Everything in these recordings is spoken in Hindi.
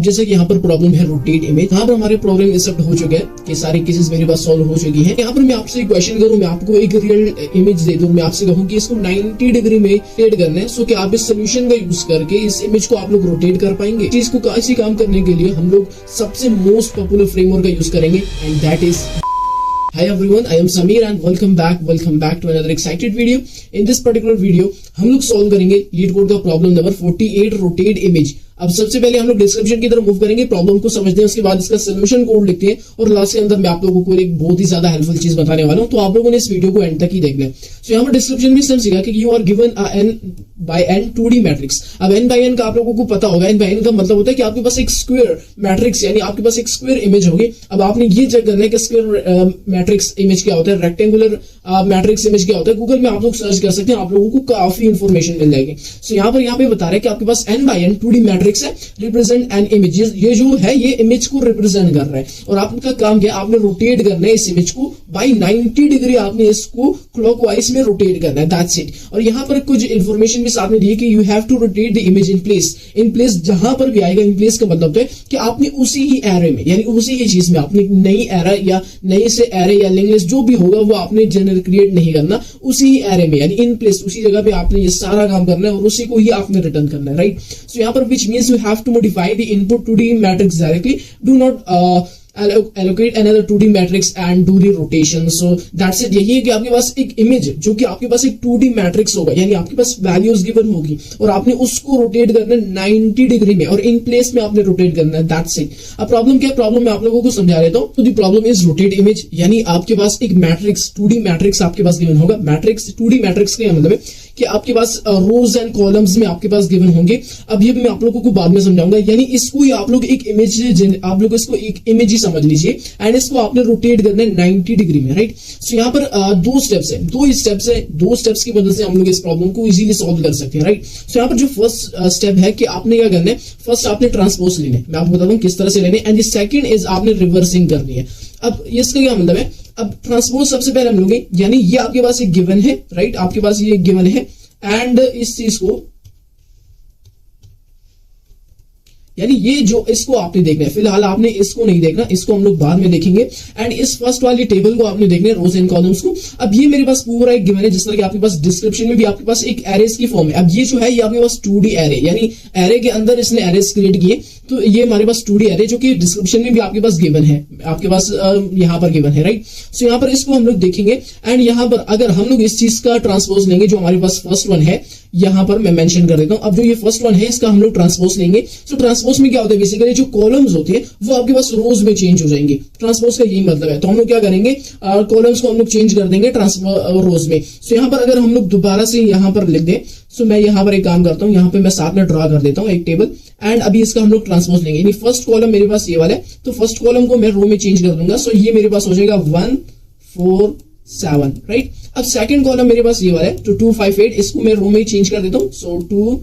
जैसे कि यहाँ पर प्रॉब्लम है रोटेट इमेज, यहाँ पर हमारे प्रॉब्लम एक्सेप्ट हो चुके हैं कि सारी केसेस मेरे पास सॉल्व हो चुकी है। यहाँ पर मैं आपसे एक क्वेश्चन करूँ, मैं आपको एक रियल इमेज दे दूं, मैं आपसे कहूँ कि इसको 90 डिग्री में रोटेट करना है। सो क्या आप इस सोल्यूशन का यूज करके इस इमेज को आप लोग रोटेट कर पाएंगे? चीज को ऐसी काम करने के लिए हम लोग सबसे मोस्ट पॉपुलर फ्रेमवर्क का यूज करेंगे and that is Hi everyone, I am Samir and welcome back to another excited video. In this particular video, हम लोग सॉल्व करेंगे लीड कोड का प्रॉब्लम नंबर 48 रोटेट इमेज। अब सबसे पहले हम लोग डिस्क्रिप्शन की तरफ मूव करेंगे, प्रॉब्लम को समझते हैं, उसके बाद इसका सोल्यूशन कोड लिखते हैं और लास्ट के अंदर मैं आप लोगों को एक बहुत ही ज्यादा हेल्पफुल चीज बताने वाला हूं, तो आप लोगों ने इस वीडियो को एंड तक ही देखना है। सो यहाँ पर डिस्क्रिप्शन में सिर्फ सीखा कि you are given a n by n 2D matrix. अब n by n का आप लोगों को पता होगा, n by n का मतलब होता है कि आपके पास एक स्क्वायर मैट्रिक्स यानी आपके पास एक स्क्वायर इमेज होगी। अब आपने ये चेक करना है कि स्क्वायर मैट्रिक्स इमेज क्या होता है, रेक्टेंगुलर मैट्रिक्स इमेज क्या होता है। गूगल में आप लोग सर्च कर सकते हैं, आप लोगों को काफी इंफॉर्मेशन मिल जाएगी। सो यहाँ पे बता रहे हैं कि आपके पास n by n 2D matrix है, रिप्रेजेंट एन इमेज। ये जो है ये इमेज को रिप्रेजेंट कर रहा है और आपका काम क्या है, आपने रोटेट करना है इस इमेज को बाय 90 डिग्री, आपने इसको क्लॉकवाइज में रोटेट करना है, दैट्स इट। और यहाँ पर कुछ इंफॉर्मेशन भी साथ में दी है कि you have to rotate the image in place जहां पर भी आएगा इन प्लेस का मतलब है कि आपने उसी ही एरे में यानी उसी ही चीज में आपने नई एरे या नई से एरे या लिंक लिस्ट जो भी होगा वो आपने जनरल क्रिएट नहीं करना, उसी ही एरे में यानी इन प्लेस उसी जगह पे आपने ये सारा काम करना है और उसी को ही आपने रिटर्न करना है, राइट। सो यहाँ पर which means you have to modify the input 2D matrix directly. Do not allocate another 2D matrix and do the rotation. So that's it. यही है कि आपके पास एक इमेज जो कि आपके पास एक 2D मैट्रिक्स होगा यानी आपके पास वैल्यूज गिवन होगी और आपने उसको रोटेट करना है 90 डिग्री में और इन प्लेस में आपने रोटेट करना है, दैट्स इट। अब प्रॉब्लम क्या है, प्रॉब्लम मैं आप लोगों को समझा देता हूं। तो the problem is rotate image यानी आपके पास एक मैट्रिक्स 2D मैट्रिक्स आपके पास गिवन होगा। मैट्रिक्स 2D मैट्रिक्स का मतलब है कि आपके पास रोज एंड कॉलम्स में आपके पास गिवन होंगे। अब ये मैं आप लोगों को बाद में समझाऊंगा, यानी इसको ही आप लोग एक इमेज, आप लोग इसको एक इमेज ही समझ लीजिए एंड इसको आपने रोटेट करना है 90 डिग्री में, राइट। सो यहाँ पर दो स्टेप्स की मदद से हम लोग इस प्रॉब्लम को इजीली सॉल्व कर सकते हैं, राइट। सो यहाँ पर जो फर्स्ट स्टेप है कि आपने क्या करना है, फर्स्ट आपने ट्रांसपोज लेने, मैं आपको बताता हूँ किस तरह से लेने, एंड सेकंड इज आपने रिवर्सिंग करनी है। अब इसका क्या मतलब है, अब ट्रांसपोज सबसे पहले हम लोग यानी ये आपके पास एक गिवन है, राइट, आपके पास ये गिवन है एंड इस चीज को यानी ये जो इसको आपने देखना है, फिलहाल आपने इसको नहीं देखना, इसको हम लोग बाद में देखेंगे। एंड इस फर्स्ट वाली टेबल को आपने देखना है, रोज एंड कॉलम्स को। अब ये मेरे पास पूरा एक गिवन है, जिस तरह कि आपके पास डिस्क्रिप्शन में भी आपके पास एक एरेस की फॉर्म है। अब ये जो है ये आपके पास 2D एरे यानी एरे के अंदर इसने एरेस क्रिएट किए, तो ये हमारे पास 2D एरे जो कि डिस्क्रिप्शन में भी आपके पास गिवन है, आपके पास यहाँ पर गिवन है, राइट। सो यहाँ पर इसको हम लोग देखेंगे एंड यहाँ पर अगर हम लोग इस चीज का ट्रांसपोज लेंगे जो हमारे पास फर्स्ट वन है, यहां पर मैं मेंशन कर देता हूं। अब जो ये फर्स्ट वन है इसका हम लोग ट्रांसपोज लेंगे। सो ट्रांसपोज में क्या होता है, बेसिकली जो कॉलम्स होते हैं वो आपके पास रोज में चेंज हो जाएंगे, ट्रांसपोज का यही मतलब है। तो हम लोग क्या करेंगे, कॉलम्स को हम लोग चेंज कर देंगे रोज में। सो यहाँ पर अगर हम लोग दोबारा से यहाँ पर लिख दें, सो मैं यहाँ पर एक काम करता हूँ, यहाँ पे मैं साथ में ड्रा कर देता हूँ एक टेबल एंड अभी इसका हम लोग ट्रांसपोज लेंगे। यानी फर्स्ट कॉलम मेरे पास ये वाला है, तो फर्स्ट कॉलम को मैं रो में चेंज कर दूंगा। सो ये मेरे पास हो जाएगा 1 4 7, राइट। अब सेकंड कॉलम मेरे पास ये वाला है, तो 2 5 8, इसको मैं रो में चेंज कर देता हूं। सो 2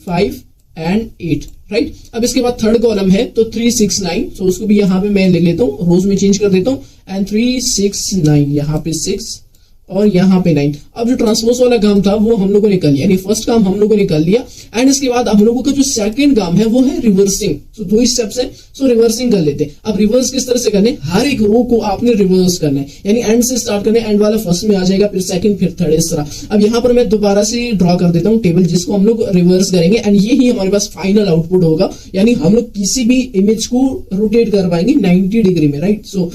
5 एंड 8, राइट। अब इसके बाद थर्ड कॉलम है तो 3 6 9, सो उसको भी यहाँ पे मैं ले लेता हूँ, रोज में चेंज कर देता हूँ एंड 3 6 9, यहाँ पे 6 और यहाँ पे 9। अब जो ट्रांसपोज वाला काम था वो हम लोगों ने कर लिया, यानी फर्स्ट काम हम लोगों ने कर लिया एंड इसके बाद हम लोगों का जो सेकंड काम है वो है रिवर्सिंग। सो 2 स्टेप्स है, सो रिवर्सिंग कर लेते हैं। अब रिवर्स किस तरह से करने, हर एक रो को आपने रिवर्स करना है, यानी एंड से स्टार्ट करना है, एंड वाला फर्स्ट में आ जाएगा, फिर सेकंड, फिर थर्ड, इस तरह। अब यहाँ पर मैं दोबारा से ड्रॉ कर देता हूँ टेबल जिसको हम लोग रिवर्स करेंगे एंड ये ही हमारे पास फाइनल आउटपुट होगा, यानी हम लोग किसी भी इमेज को रोटेट कर पाएंगे 90 डिग्री में, राइट। सो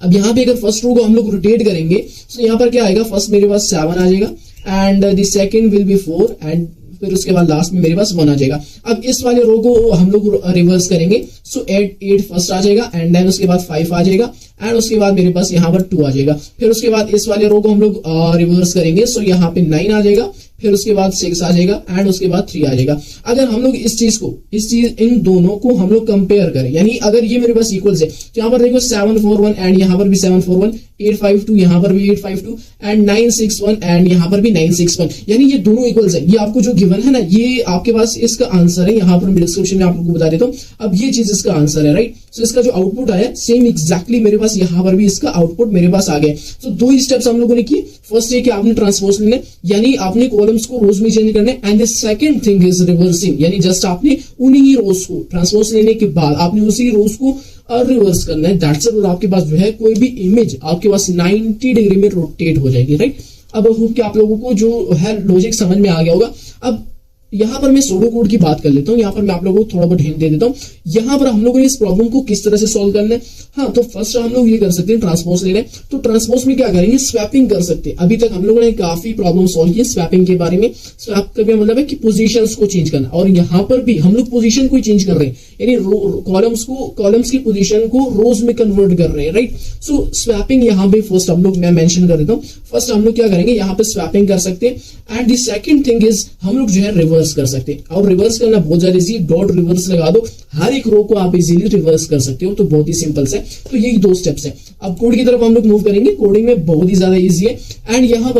अब यहाँ पे अगर फर्स्ट रो को हम लोग रोटेट करेंगे, सो यहाँ पर क्या आएगा, फर्स्ट मेरे पास 7 आ जाएगा and the second will be 4 and फिर उसके बाद लास्ट में मेरे पास 1 आ जाएगा। अब इस वाले रो को हम लोग रिवर्स करेंगे, सो 8 फर्स्ट आ जाएगा एंड देन उसके बाद 5 आ जाएगा एंड उसके बाद मेरे पास यहाँ पर 2 आ जाएगा। फिर उसके बाद इस वाले रो को हम लोग रिवर्स करेंगे, सो यहाँ पे 9 आ जाएगा, फिर उसके बाद 6 आ जाएगा एंड उसके बाद 3 आ जाएगा। अगर हम लोग इन दोनों को हम लोग कंपेयर करें, यानी अगर ये मेरे पास इक्वल्स है, तो यहाँ पर देखो 7 4 1 एंड यहाँ पर भी 7 4 1, 8 5 2 यहाँ पर भी 8 5 2 एंड 9 6 1 एंड यहाँ पर भी 9 6 1, यानी ये दोनों इक्वल्स है। ये आपको जो गिवन है ना, ये आपके पास इसका आंसर है, यहाँ पर मैं डिस्क्रिप्शन में आप लोगों को बता देता हूँ। अब ये चीज इसका आंसर है, राइट। सो इसका जो आउटपुट आया सेम एग्जैक्टली मेरे पास पास यहाँ पर भी इसका आउटपुट मेरे पास आ गया। तो दो स्टेप्स हम लोगों ने किए। फर्स्ट है कि आपने ट्रांसपोज लेना, यानी आपने कॉलम्स को रोज में चेंज करना है, and the second thing is reversing, यानी जस्ट आपने उन्हीं ही रोज को ट्रांसपोज लेने के बाद आपने उसी रोज को रिवर्स करना है। That's it. और आपके पास जो है कोई भी इमेज आपके पास 90 डिग्री में रोटेट हो जाएगी, राइट। अब होप कि आप लोगों को जो है लॉजिक समझ में आ गया होगा। अब यहाँ पर मैं सूडो कोड की बात कर लेता हूँ। यहाँ पर मैं आप लोगों को थोड़ा बहुत हिंट दे देता हूँ। यहाँ पर हम लोगों ने इस प्रॉब्लम को किस तरह से सॉल्व करना है। हाँ, तो फर्स्ट हम लोग ये कर सकते हैं, ट्रांसपोज ले रहे हैं तो ट्रांसपोज में क्या करेंगे, स्वैपिंग कर सकते हैं। अभी तक हम लोगों ने काफी प्रॉब्लम सॉल्व की स्वैपिंग के बारे में। स्वैप का मतलब है कि पोजीशंस को चेंज करना, और यहाँ पर भी हम लोग पोजीशन को चेंज कर रहे हैं, यानी कॉलम्स की पोजीशन को रोज में कन्वर्ट कर रहे हैं, राइट। सो स्वैपिंग यहाँ पे फर्स्ट हम लोग मैं मेंशन कर देता हूँ। फर्स्ट हम लोग क्या करेंगे, यहाँ पे स्वैपिंग कर सकते हैं, and the second thing is हम लोग जो है रिवर्स कर सकते हैं। और रिवर्स करना बहुत ज्यादा इजी, डॉट रिवर्स लगा दो, हर एक रो को आप इजीली रिवर्स कर सकते हो। तो बहुत ही सिंपल है। तो यही दो स्टेप्स है। अब कोड की तरफ हम लोग मूव करेंगे। कोडिंग में बहुत ही ज्यादा इजी है। एंड यहाँ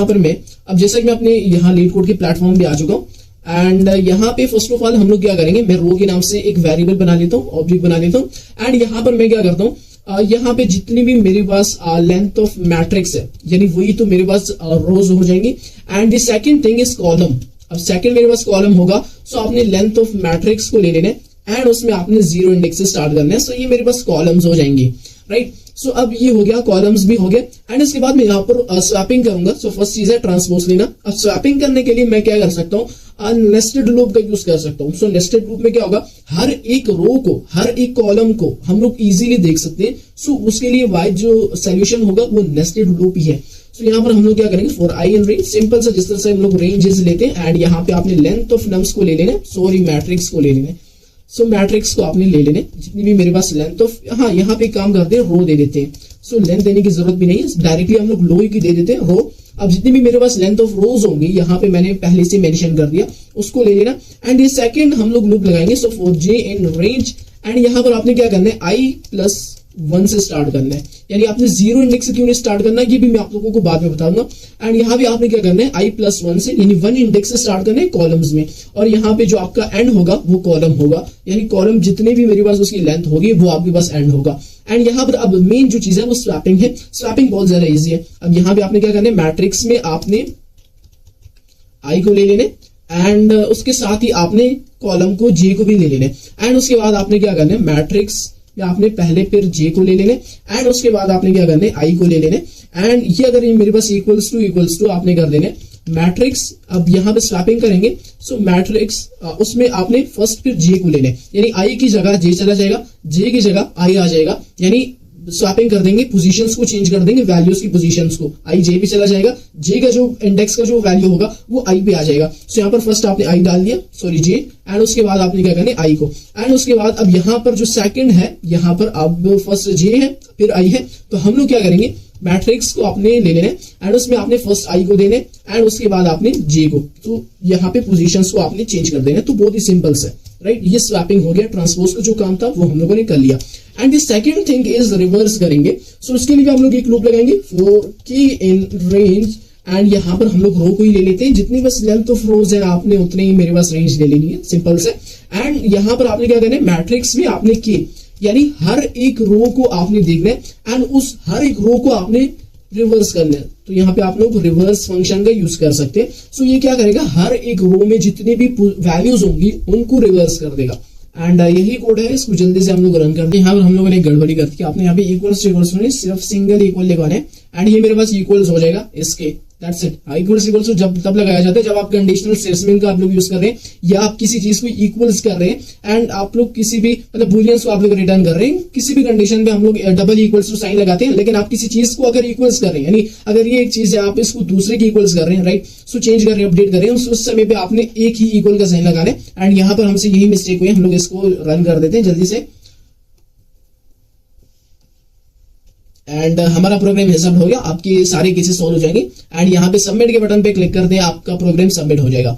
पर मैं अब जैसा कि मैं अपने यहाँ लीड कोड के प्लेटफॉर्म पे आ चुका हूँ, एंड यहाँ पे फर्स्ट ऑफ ऑल हम लोग क्या करेंगे, मैं रो के नाम से एक वेरिएबल बना लेता हूँ, ऑब्जेक्ट बना लेता हूँ। एंड यहाँ पर मैं क्या करता हूँ, यहाँ पे जितनी भी मेरे पास लेंथ ऑफ मैट्रिक्स है, यानी वही तो मेरे पास रोज हो जाएंगी। And the second thing is column. अब सेकंड मेरे पास कॉलम होगा, सो आपने लेंथ ऑफ मैट्रिक्स को ले लेना है, एंड उसमें आपने 0 इंडेक्स से स्टार्ट करना है। सो ये मेरे पास कॉलम्स हो जाएंगे, राइट। सो अब ये हो गया, कॉलम्स भी हो गए। एंड इसके बाद मैं यहाँ पर स्वैपिंग करूंगा। सो फर्स्ट चीज है ट्रांसपोज लेना। अब स्वैपिंग करने के लिए मैं क्या कर सकता हूँ, नेस्टेड लूप का यूज कर सकता हूँ। सो नेस्टेड लूप में क्या होगा, हर एक रो को, हर एक कॉलम को हम लोग इजीली देख सकते हैं। सो उसके लिए वाइज जो सोल्यूशन होगा वो नेस्टेड लूप ही है। सो यहाँ पर हम लोग क्या करेंगे, for I in range, simple सा जिस तरह से हम लोग रेंजेस लेते हैं, एंड यहाँ पे आपने लेंथ ऑफ नम्स को ले लेना, सॉरी मैट्रिक्स को ले लेना। सो मैट्रिक्स को आपने ले लेने, जितनी भी मेरे पास लेंथ ऑफ, हाँ यहाँ पे काम करते हैं, रो दे देते हैं। सो लेंथ देने की जरूरत भी नहीं है, डायरेक्टली हम लोग लो की दे देते हैं, रो। अब जितनी भी मेरे पास लेंथ ऑफ रोज होंगी, यहाँ पे मैंने पहले से मेंशन कर दिया, उसको ले लेना। एंड ये सेकंड हम लोग लूप लगाएंगे, so for J in range, and यहाँ पर आपने क्या करना है, i+1 से स्टार्ट करना है, यानी आपने 0 इंडेक्स से क्यों नहीं स्टार्ट करना है, ये भी मैं आप लोगों को बाद में बताऊंगा। एंड यहाँ भी आपने क्या करना है, i+1 से, यानी 1 इंडेक्स से स्टार्ट करना है कॉलम्स में, और यहाँ पे जो आपका एंड होगा वो कॉलम होगा, यानी कॉलम जितने भी मेरे पास उसकी लेंथ होगी वो आपके पास एंड होगा। एंड यहाँ पर अब मेन जो चीज है वो स्वैपिंग है। स्वैपिंग बहुत ज्यादा इजी है। अब यहाँ पे आपने क्या करना है, मैट्रिक्स में आपने आई को ले लेने, एंड उसके साथ ही आपने कॉलम को जे को भी ले लेने, एंड उसके बाद आपने क्या करना है, मैट्रिक्स में आपने पहले फिर जे को ले लेने, एंड उसके बाद आपने क्या करना है, आई को ले लेने। एंड ये अगर ये मेरे पास इक्वल्स टू आपने कर देने मैट्रिक्स। अब यहाँ पे स्वैपिंग करेंगे, सो मैट्रिक्स उसमें आपने फर्स्ट फिर जे को लेने, यानी आई की जगह जे चला जाएगा, जे की जगह आई आ जाएगा, यानी स्वैपिंग कर देंगे, पोजीशंस को चेंज कर देंगे, वैल्यूज की पोजीशंस को, आई जे पे चला जाएगा, जे का जो इंडेक्स का जो वैल्यू होगा वो आई पे आ जाएगा। सो यहाँ पर फर्स्ट आपने आई डाल दिया, सॉरी जे, एंड उसके बाद आपने क्या करना है, आई को, एंड उसके बाद अब यहाँ पर जो सेकंड है, यहाँ पर अब फर्स्ट जे है फिर आई है, तो हम लोग क्या करेंगे, मैट्रिक्स को आपने ले लेना, एंड उसमें आपने फर्स्ट आई को देने, एंड उसके बाद आपने जे को, तो यहाँ पे पोजीशंस को आपने चेंज कर देना। तो बहुत ही सिंपल है, राइट। ये स्वैपिंग हो गया, ट्रांसपोज का जो काम था वो हम लोगों ने कर लिया। And the second thing is reverse करेंगे। सो उसके लिए हम लोग एक लूप लगाएंगे, फॉर की इन रेंज, एंड यहाँ पर हम लोग रो को ही ले लेते हैं, जितनी बस लेंथ ऑफ रोज है आपने उतने ही मेरे पास रेंज ले लेनी है, सिंपल से। एंड यहाँ पर आपने क्या करना है, मैट्रिक्स में आपने के, यानी हर एक रो को आपने देखना है, एंड उस हर एक रो को आपने रिवर्स करना है। तो यहाँ पे आप लोग रिवर्स फंक्शन का यूज कर सकते हैं। सो ये क्या करेगा, हर एक रो में जितनी भी वैल्यूज होंगी उनको रिवर्स कर देगा। एंड यही कोड है, इसको जल्दी से हम लोग रन करते हैं। यहाँ पर हम लोगों ने गड़बड़ी कर दी, आपने यहाँ पे इक्वल्स सिर्फ सिंगल इक्वल लगाने, एंड ये मेरे पास इक्वल्स हो जाएगा इसके, दैट्स इट। इक्वल्स जब तब लगाया जाता है जब आप कंडीशनल स्टेटमेंट का आप लोग यूज कर रहे हैं, या आप किसी चीज को इक्वल्स कर रहे हैं, एंड आप लोग किसी भी मतलब बूलियंस को आप लोग रिटर्न कर रहे हैं, किसी भी कंडीशन पे हम लोग डबल इक्वल्स टू साइन लगाते हैं। लेकिन आप किसी चीज को अगर इक्वल्स कर रहे हैं, यानी अगर ये एक चीज है आप इसको दूसरे की इक्वल्स कर रहे हैं, राइट, सो चेंज कर रहे हैं, अपडेट कर रहे हैं, उस समय पे आपने एक ही इक्वल का साइन लगाना है। एंड यहाँ पर हमसे यही मिस्टेक हुई, हम लोग इसको रन कर देते हैं जल्दी से, एंड हमारा प्रोग्राम सब हो गया, आपके सारे केसेस सॉल्व हो जाएंगे। एंड यहाँ पे सबमिट के बटन पे क्लिक कर दें, आपका प्रोग्राम सबमिट हो जाएगा।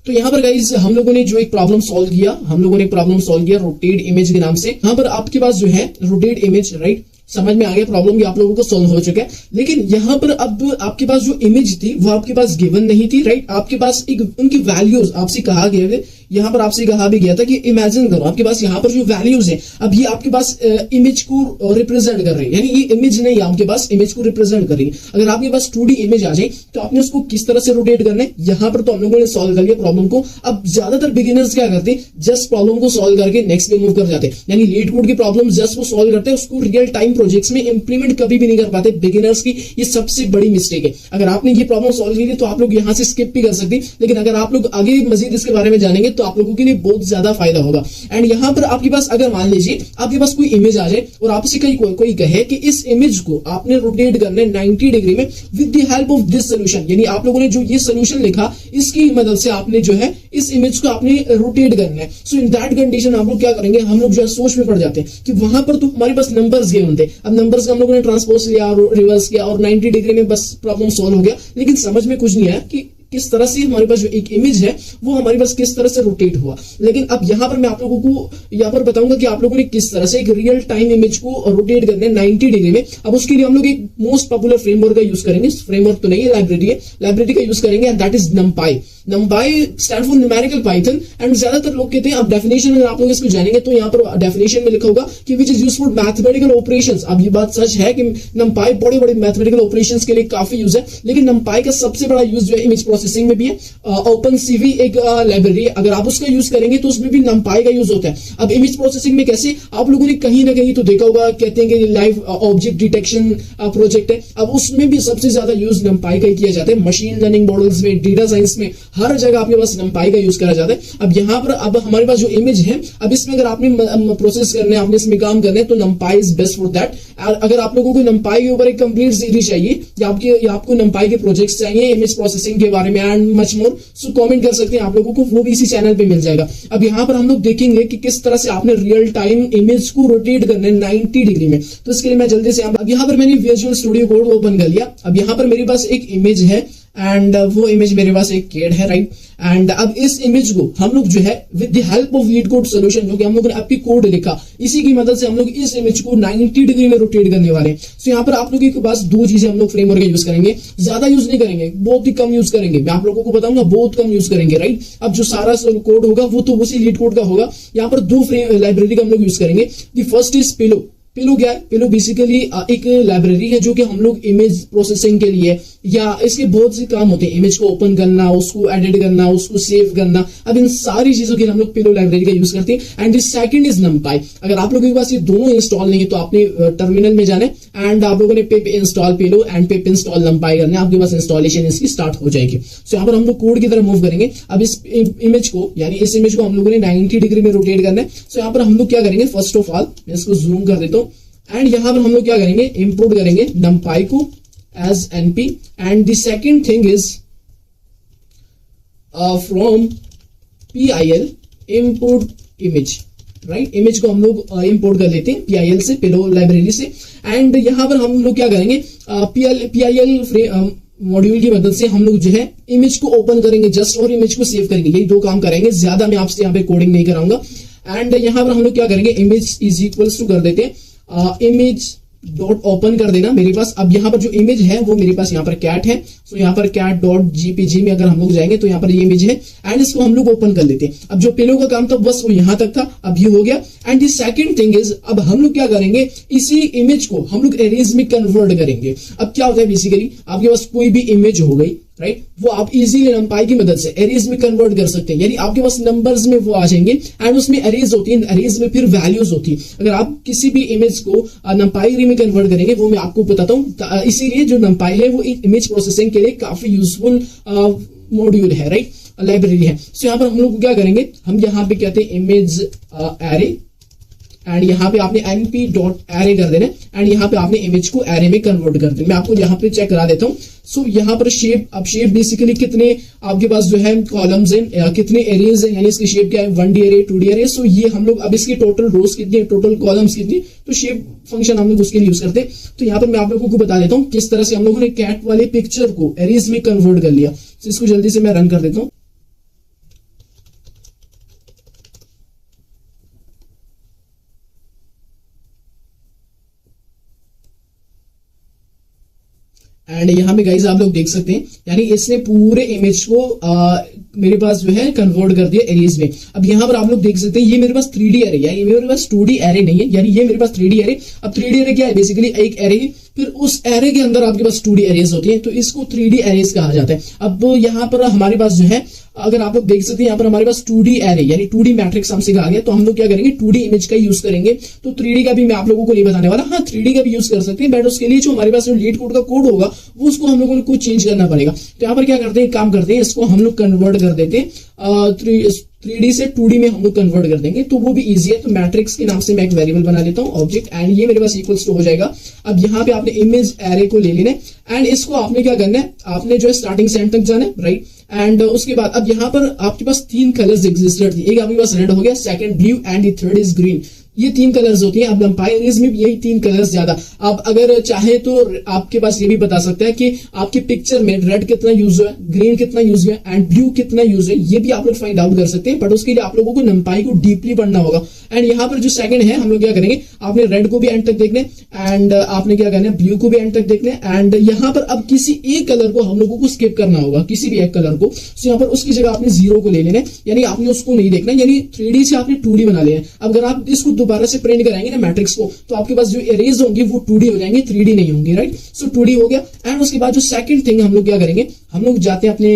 तो यहाँ पर गाइज हम लोगों ने जो एक प्रॉब्लम सॉल्व किया, रोटेट इमेज के नाम से। यहाँ पर आपके पास जो है रोटेट इमेज, राइट, समझ में आ गया, प्रॉब्लम भी आप लोगों को सॉल्व हो चुका है। लेकिन यहाँ पर अब आपके पास जो इमेज थी वो आपके पास गिवन नहीं थी, राइट। आपके पास एक उनकी वैल्यूज आपसे कहा गया है, यहाँ पर आपसे कहा भी गया था कि इमेजिन करो आपके पास यहाँ पर जो वैल्यूज है, अब ये आपके पास इमेज को रिप्रेजेंट कर रही है, यानी ये इमेज नहीं है आपके पास, इमेज को रिप्रेजेंट कर रही है। अगर आपके पास 2D इमेज आ जाए तो आपने उसको किस तरह से रोटेट करना है, यहाँ पर तो हम लोगों ने सॉल्व कर लिया प्रॉब्लम को। अब ज्यादातर बिगिनर्स क्या करते हैं, जस्ट प्रॉब्लम को सॉल्व करके नेक्स्ट पे मूव कर जाते हैं, यानी लीड कोड की प्रॉब्लम जस्ट वो सॉल्व करते हैं, उसको रियल टाइम प्रोजेक्ट्स में इंप्लीमेंट कभी भी नहीं कर पाते। बिगिनर्स की ये सबसे बड़ी मिस्टेक है। अगर आपने ये प्रॉब्लम सॉल्व की तो आप लोग यहाँ से स्किप भी कर सकते हैं, लेकिन अगर आप लोग आगे मजीद इसके बारे में जानेंगे तो आप लोगों के लिए बहुत ज्यादा फायदा होगा। एंड यहाँ पर आपके पास अगर मान लीजिए आपके पास कोई इमेज आ जाए और आपसे कोई कहे कि इस इमेज को आपने रोटेट करना है 90 डिग्री में with the help of this solution, यानी आप लोगों ने जो ये सोल्यूशन लिखा इसकी मदद से आपने जो है इस इमेज को आपने रोटेट करना है। सो इन दैट कंडीशन आप लोग क्या करेंगे, हम लोग जो है सोच में पड़ जाते हैं कि वहां पर तो हमारे पास नंबर्स गए होते, अब नंबर्स का हम लोगों ने ट्रांसपोज लिया और रिवर्स किया और 90 डिग्री में बस प्रॉब्लम सॉल्व हो गया, लेकिन समझ में कुछ नहीं आया कि किस तरह से हमारे पास जो एक इमेज है वो हमारे पास किस तरह से रोटेट हुआ। लेकिन अब यहां पर मैं आप लोगों को यहां पर बताऊंगा कि आप लोगों ने किस तरह से एक रियल टाइम इमेज को रोटेट करने 90 डिग्री में। अब उसके लिए हम लोग एक मोस्ट पॉपुलर फ्रेमवर्क का यूज करेंगे, फ्रेमवर्क तो नहीं है, लाइब्रेरी का यूज करेंगे, and that is NumPy। NumPy stand for numerical Python. And ज्यादातर लोग कहते हैं, अब डेफिनेशन अगर आप लोग इसको जानेंगे तो यहाँ पर डेफिनेशन में लिखा होगा कि which is use for mathematical operations. अब ये बात सच है कि NumPy बड़े बड़े मैथमेटिकल ऑपरेशंस के लिए काफी यूज है, लेकिन NumPy का सबसे बड़ा यूज जो है इमेज प्रोसेसिंग में भी है। OpenCV एक लाइब्रेरी, अगर आप उसका यूज करेंगे तो उसमें भी NumPy का यूज होता है। अब इमेज प्रोसेसिंग में कैसे, आप लोगों ने कहीं ना कहीं तो देखा होगा, कहते हैं कि लाइव ऑब्जेक्ट डिटेक्शन प्रोजेक्ट है, अब उसमें भी सबसे ज्यादा यूज NumPy का ही किया जाता है। मशीन लर्निंग मॉडल्स में, डेटा साइंस में, हर जगह आपके पास NumPy का यूज करा जाता है। अब यहाँ पर अब हमारे पास जो इमेज है, अब इसमें अगर आपने प्रोसेस करना है, आपने इसमें काम करना है, तो NumPy is best for that. अगर आप लोगों को NumPy के ऊपर एक कंप्लीट सीरीज चाहिए या आपको NumPy के प्रोजेक्ट्स चाहिए इमेज प्रोसेसिंग के बारे में and much more, so comment कर सकते हैं आप लोगों को, वो भी इसी चैनल पे मिल जाएगा। अब यहाँ पर हम लोग देखेंगे कि किस तरह से आपने रियल टाइम इमेज को रोटेट करना है 90 डिग्री में। तो इसके लिए मैं जल्दी से अब यहाँ पर मैंने विजुअल स्टूडियो कोड ओपन कर लिया। अब यहाँ पर मेरे पास एक इमेज है एंड वो इमेज मेरे पास एक केड है, राइट। एंड अब इस इमेज को हम लोग जो है with the help of leet code solution, जो कि हम लोगों ने आपकी कोड लिखा, इसी की मदद से हम लोग इस इमेज को 90 डिग्री में रोटेट करने वाले हैं। सो यहाँ पर आप लोगों के पास दो चीजें हम लोग फ्रेमवर्क का यूज करेंगे, ज्यादा यूज नहीं करेंगे, बहुत ही कम यूज करेंगे। मैं आप लोगों को बताऊंगा बहुत कम यूज करेंगे, राइट। अब जो सारा कोड होगा वो तो उसी लीड कोड का होगा। यहाँ पर दो लाइब्रेरी का हम लोग यूज करेंगे। The first is pillow. Pillow क्या है, पिलो बेसिकली एक लाइब्रेरी है जो कि हम लोग इमेज प्रोसेसिंग के लिए या इसके बहुत से काम होते हैं, इमेज को ओपन करना, उसको एडिट करना, उसको सेव करना, अब इन सारी चीजों के लिए हम लोग पिलो लाइब्रेरी का यूज करते हैं। And the second is NumPy। अगर आप लोगों के पास ये दोनों इंस्टॉल नहीं है तो आपने टर्मिनल में जाना है एंड आप लोगों ने पिप install pillow and pip install NumPy करना है, आपके पास इंस्टॉलेशन इसकी स्टार्ट हो जाएगी। सो यहाँ पर हम लोग कोड की तरफ मूव करेंगे। अब इस इमेज को, यानी इस इमेज को हम लोगों ने 90 डिग्री में रोटेट करना है। सो यहाँ पर हम लोग क्या करेंगे, फर्स्ट ऑफ ऑल मैं इसको जूम कर देता हूँ एंड यहां पर हम लोग क्या करेंगे, इंपोर्ट करेंगे NumPy को as NP। And the second thing is from PIL import image, right. Image को हम लोग इंपोर्ट कर लेते हैं PIL से, पिलो लाइब्रेरी से। एंड यहां पर हम लोग क्या करेंगे, PIL मॉड्यूल की मदद से हम लोग जो है इमेज को ओपन करेंगे जस्ट, और इमेज को सेव करेंगे। यही दो काम करेंगे, ज्यादा मैं आपसे यहाँ पे कोडिंग नहीं कराऊंगा। एंड यहां पर हम लोग क्या करेंगे, इमेज इज इक्वल्स टू कर देते हैं इमेज डॉट ओपन कर देना मेरे पास। अब यहाँ पर जो इमेज है वो मेरे पास यहाँ पर कैट है। सो यहाँ पर कैट डॉट GPG में अगर हम लोग जाएंगे तो यहाँ पर ये इमेज है एंड इसको हम लोग ओपन कर लेते हैं। अब जो पिलो का काम था बस वो यहाँ तक था, अब ये हो गया। And the second thing is, अब हम लोग क्या करेंगे, इसी इमेज को हम लोग एरेज में कन्वर्ट करेंगे। अब क्या होता है, बेसिकली आपके पास कोई भी इमेज हो गई, राइट, वो आप इजीली NumPy की मदद से एरेज में कन्वर्ट कर सकते हैं, यानी आपके पास नंबर्स में वो आ जाएंगे एंड उसमें एरेज होती है, एरेज में फिर वैल्यूज होती है। अगर आप किसी भी इमेज को NumPy में कन्वर्ट करेंगे, वो मैं आपको बताता हूँ। इसीलिए जो NumPy है वो एक इमेज प्रोसेसिंग के लिए काफी यूजफुल मॉड्यूल है, राइट, लाइब्रेरी है। सो यहाँ पर हम लोग क्या करेंगे, हम यहाँ पे कहते हैं इमेज एरे एंड यहाँ पे आपने np.array कर देना एंड यहाँ पे आपने इमेज को एरे में कन्वर्ट कर देना। मैं आपको यहाँ पे चेक करा देता हूँ। सो यहाँ पर शेप, अब शेप बेसिकली कितने आपके पास जो है कॉलम्स हैं, कितने एरेज हैं, यानी इसकी शेप क्या है, 1D array 2D array। सो ये हम लोग अब इसकी टोटल रोज कितनी है, टोटल कॉलम्स कितनी, तो शेप फंक्शन हम लोग उसके लिए यूज करते हैं। तो यहाँ पर मैं आप लोगों को बता देता हूँ किस तरह से हम लोगों ने कैट वाले पिक्चर को एरेज में कन्वर्ट कर लिया। तो इसको जल्दी से मैं रन कर देता हूँ। एंड यहाँ पे गाइस आप लोग देख सकते हैं, यानी इसने पूरे इमेज को मेरे पास जो है कन्वर्ट कर दिया एरेज में। अब यहाँ पर आप लोग देख सकते हैं ये मेरे पास 3D एरे है, ये मेरे पास 2D एरे नहीं है, यानी ये मेरे पास 3D एरे। अब 3D एरे क्या है, बेसिकली एक एरे है, फिर उस एरे के अंदर आपके पास 2D एरेज होती हैं, तो इसको 3D एरेज कहा जाता है। अब यहाँ पर हमारे पास जो है, अगर आप लोग देख सकते हैं यहाँ पर हमारे पास 2D एरे यानी 2D मैट्रिक्स हमसे कहा गया, तो हम लोग क्या करेंगे 2D इमेज का यूज करेंगे। तो 3D का भी मैं आप लोगों को नहीं बताने वाला, हाँ 3D का भी यूज कर सकते हैं, बट उसके लिए जो हमारे पास जो लीड कोड का कोड होगा वो उसको हम लोगों को चेंज करना पड़ेगा। तो यहाँ पर क्या करते हैं, काम करते हैं, इसको हम लोग कन्वर्ट कर देते हैं 3D से 2D में हम लोग कन्वर्ट कर देंगे, तो वो भी इजी है। तो मैट्रिक्स के नाम से मैं एक वेरिएबल बना लेता हूँ ऑब्जेक्ट, एंड ये मेरे पास इक्वल्स टू हो जाएगा। अब यहाँ पे आपने इमेज एरे को ले लेना है एंड इसको आपने क्या करना है, आपने जो है स्टार्टिंग से एंड तक जाना है, राइट। एंड उसके बाद अब यहाँ पर आपके पास 3 कलर्स एग्जिस्टेड थे, एक आपके पास रेड हो गया, second blue and the third is green. ये 3 कलर्स होती हैं। अब लंपाई एरेज में भी यही 3 कलर्स ज्यादा। आप अगर चाहे तो आपके पास ये भी बता सकता है कि आपकी पिक्चर में रेड कितना यूज हुआ है, ग्रीन कितना यूज हुआ है एंड ब्लू कितना यूज है, ये भी आप लोग फाइंड आउट कर सकते हैं, बट उसके लिए आप लोगों को लंपाई को डीपली पढ़ना होगा। एंड यहाँ पर जो सेकंड है, हम लोग क्या करेंगे, आपने रेड को भी एंड तक देखना है एंड आपने क्या करना है, ब्लू को भी एंड तक देखना है। एंड यहाँ पर अब किसी एक कलर को हम लोगों को स्किप करना होगा, किसी भी एक कलर को। तो यहाँ पर उसकी जगह आपने 0 को ले लेना है, यानी आपने उसको नहीं देखना, यानी 3D से आपने 2D बना लिया है। अब अगर आप इसको दोबारा से प्रिंट कराएंगे ना मैट्रिक्स को, तो आपके पास जो एरेज होंगे वो 2D हो जाएंगे, 3D नहीं होंगे, राइट। सो 2D हो गया। एंड उसके बाद जो सेकंड थिंग हम लोग क्या करेंगे, हम लोग जाते हैं अपने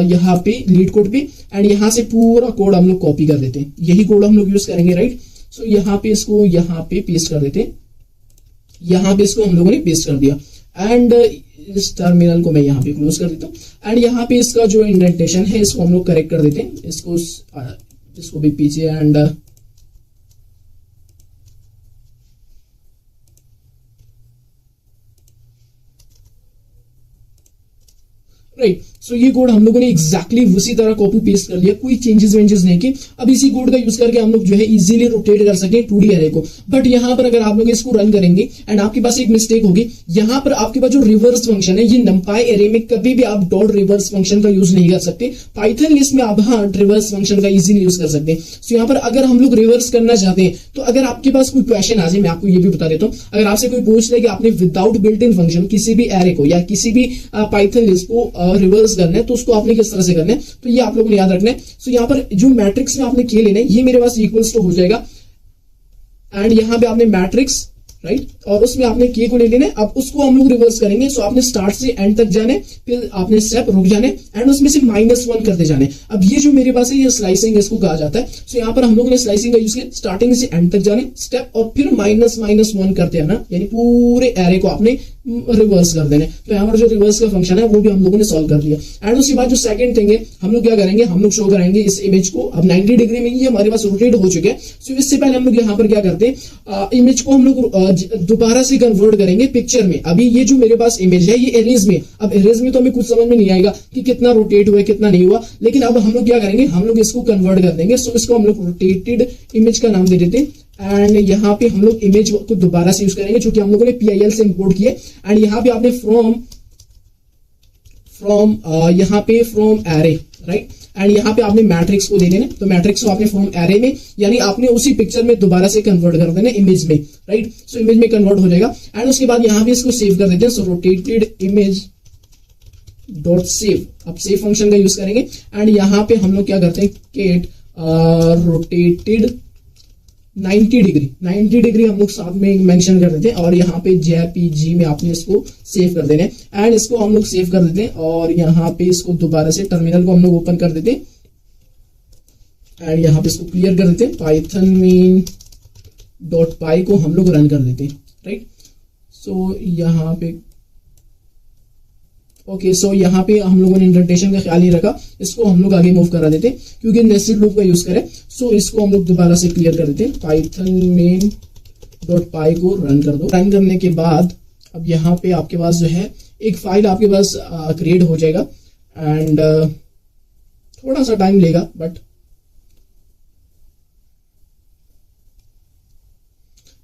यहाँ पे लीड कोड पे एंड यहाँ से पूरा कोड हम लोग कॉपी कर देते हैं, यही कोड हम लोग यूज करेंगे, राइट। सो यहाँ पे इसको यहाँ पे पेस्ट कर देते हैं, यहाँ पे इसको हम लोगों ने पेस्ट कर दिया एंड इस टर्मिनल को मैं यहाँ पे क्लोज कर देता हूँ। एंड यहाँ पे इसका जो इंडेंटेशन है इसको हम लोग करेक्ट कर देते हैं, इसको भी पीछे एंड राइट। सो ये कोड हम लोगों ने एग्जैक्टली उसी तरह कॉपी पेस्ट कर लिया, कोई चेंजेस वेंजेस नहीं की। अब इसी कोड का यूज करके हम लोग जो है इजीली रोटेट कर सके 2D एरे को। बट यहाँ पर अगर आप लोग इसको रन करेंगे एंड आपके पास एक मिस्टेक होगी, यहाँ पर आपके पास जो रिवर्स फंक्शन है, ये नंपाई एरे में कभी भी आप डॉट रिवर्स फंक्शन का यूज नहीं कर सकते। पाइथन लिस्ट में आप हाँ रिवर्स फंक्शन का इजीली यूज कर सकते हैं। सो यहाँ पर अगर हम लोग रिवर्स करना चाहते हैं, तो अगर आपके पास कोई क्वेश्चन आ जाए, मैं आपको ये भी बता देता हूँ, अगर आपसे कोई पूछ ले कि आपने विदाउट बिल्ट इन फंक्शन किसी भी एरे को या किसी भी पाइथन लिस्ट को रिवर्स करना है, तो उसको आपने किस तरह से करना है, तो ये आप लोगों ने याद रखना है। सो यहाँ पर जो मैट्रिक्स में आपने के लेना है, ये मेरे पास इक्वल्स टू हो जाएगा एंड यहाँ पे आपने मैट्रिक्स, राइट, और उसमें आपने के को ले लेना है। अब उसको हम लोग रिवर्स करेंगे। सो आपने स्टार्ट से एंड तक जाना है, फिर आपने स्टेप रुक जाना है एंड उसमें से -1 करते जाने। अब ये जो मेरे पास है ये स्लाइसिंग इसको कहा जाता है। सो यहाँ पर हम लोगों ने स्लाइसिंग का यूज किया, स्टार्टिंग से एंड तक जाने स्टेप और फिर -1 करते आना, यानी पूरे एरे को आपने रिवर्स कर देने। तो यहाँ पर जो रिवर्स का फंक्शन है वो भी हम लोगों ने सॉल्व कर लिया। एंड उसके बाद जो सेकंड थिंग है, हम लोग क्या करेंगे, हम लोग शो कराएंगे इस इमेज को। अब 90 डिग्री में ये हमारे पास रोटेट हो चुके हैं। सो इससे पहले हम लोग यहाँ पर क्या करते हैं, इमेज को हम लोग दोबारा से कन्वर्ट करेंगे पिक्चर में। अभी ये जो मेरे पास इमेज है ये एरेज में, अब एरेज में तो हमें कुछ समझ में नहीं आएगा कि कितना रोटेट हुआ कितना नहीं हुआ, लेकिन अब हम लोग क्या करेंगे, हम लोग इसको कन्वर्ट कर देंगे। सो इसको हम लोग रोटेटेड इमेज का नाम दे देते हैं एंड यहाँ पे हम लोग इमेज को दोबारा से यूज करेंगे जो कि हम लोगों ने PIL से इंपोर्ट किए। एंड यहाँ पे आपने फ्रॉम यहाँ पे फ्रॉम एरे, राइट, एंड यहाँ पे आपने मैट्रिक्स को दे देना। तो मैट्रिक्स को आपने फ्रॉम एरे में, यानी आपने उसी पिक्चर में दोबारा से कन्वर्ट कर देना इमेज में, राइट। सो इमेज में कन्वर्ट हो जाएगा एंड उसके बाद यहाँ पे इसको सेव कर देते हैं। सो रोटेटेड इमेज डॉट सेव, अब सेव फंक्शन का यूज करेंगे एंड यहाँ पे हम लोग क्या करते हैं, गेट रोटेटेड 90 डिग्री हम लोग साथ में मेंशन कर देते हैं और यहाँ पे JPG में आपने इसको सेव कर देना है एंड इसको हम लोग सेव कर देते हैं और यहाँ पे इसको दोबारा से टर्मिनल को हम लोग ओपन कर देते हैं एंड यहाँ पे इसको क्लियर कर देते हैं। पाइथन मेन डॉट पाई को हम लोग रन कर देते हैं, राइट। सो यहाँ पे ओके, सो यहाँ पे हम लोगों ने इंडेंटेशन का ख्याल नहीं रखा, इसको हम लोग आगे मूव करा देते हैं क्योंकि नेस्टेड लूप का यूज करें। सो इसको हम लोग दोबारा से क्लियर कर देते हैं। पाइथन मेन डॉट पाई को रन कर दो। रन करने के बाद अब यहाँ पे आपके पास जो है एक फाइल आपके पास क्रिएट हो जाएगा एंड थोड़ा सा टाइम लेगा, बट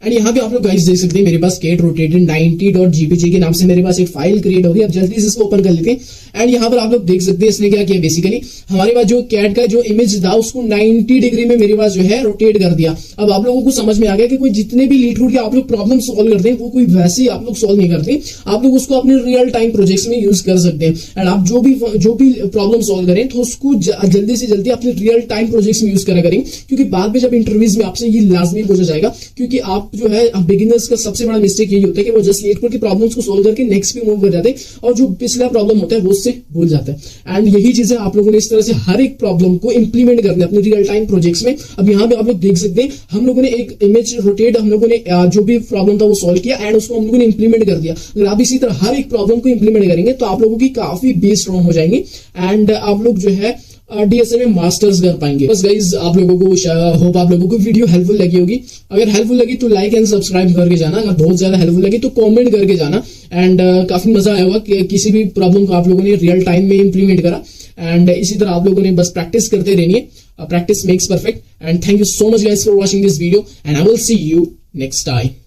एंड यहाँ पे आप लोग गाइस देख सकते हैं मेरे पास कैट रोटेटेड 90.jpg के नाम से मेरे पास एक फाइल क्रिएट हो गई। अब जल्दी से इसको ओपन कर लेते हैं एंड यहाँ पर आप लोग देख सकते हैं इसने क्या किया, बेसिकली हमारे पास जो कैट का जो इमेज था उसको 90 डिग्री में मेरे पास जो है रोटेट कर दिया। अब आप लोगों को समझ में आ गया कि कोई जितने भी लीड रूट के आप लोग प्रॉब्लम सॉल्व करते हैं वो कोई वैसे ही आप लोग सॉल्व नहीं करते, आप लोग उसको अपने रियल टाइम प्रोजेक्ट्स में यूज कर सकते हैं। एंड आप जो भी प्रॉब्लम सॉल्व करें तो उसको जल्दी से जल्दी अपने रियल टाइम प्रोजेक्ट्स में यूज करा करें, क्योंकि बाद में जब इंटरव्यूज में आपसे ये लाजमी पूछा जाएगा। क्योंकि आप जो है बिगिनर्स का सबसे बड़ा मिस्टेक यही होता है कि वो जस्ट लीड रूट की प्रॉब्लम्स को सॉल्व करके नेक्स्ट पे मूव कर जाते हैं और जो पिछला प्रॉब्लम होता है वो उससे भूल जाता है। एंड यही चीजें आप लोगों ने इस तरह से हर एक प्रॉब्लम को इंप्लीमेंट करना है अपने रियल टाइम प्रोजेक्ट्स में। अब यहाँ पे आप लोग देख सकते हैं हम लोगों ने एक इमेज रोटेट, हम लोगों ने जो भी प्रॉब्लम था वो सॉल्व किया एंड उसको हम लोगों ने इंप्लीमेंट कर दिया। अगर आप इसी तरह हर एक प्रॉब्लम को इंप्लीमेंट करेंगे तो आप लोगों की काफी बेस स्ट्रॉन्ग हो जाएंगे एंड आप लोग जो है डीएसए में मास्टर्स कर पाएंगे। बस गाइज आप लोगों को होप आप लोगों को वीडियो हेल्पफुल लगी होगी। अगर हेल्पफुल लगी तो लाइक एंड सब्सक्राइब करके जाना, अगर बहुत ज्यादा हेल्पफुल लगी तो कमेंट करके जाना। एंड काफी मजा आया होगा कि किसी भी प्रॉब्लम को आप लोगों ने रियल टाइम में इंप्लीमेंट करा। एंड इसी तरह आप लोगों ने बस प्रैक्टिस करते रहनी है, practice makes perfect. And thank you so much guys for watching this video and I will see you next time.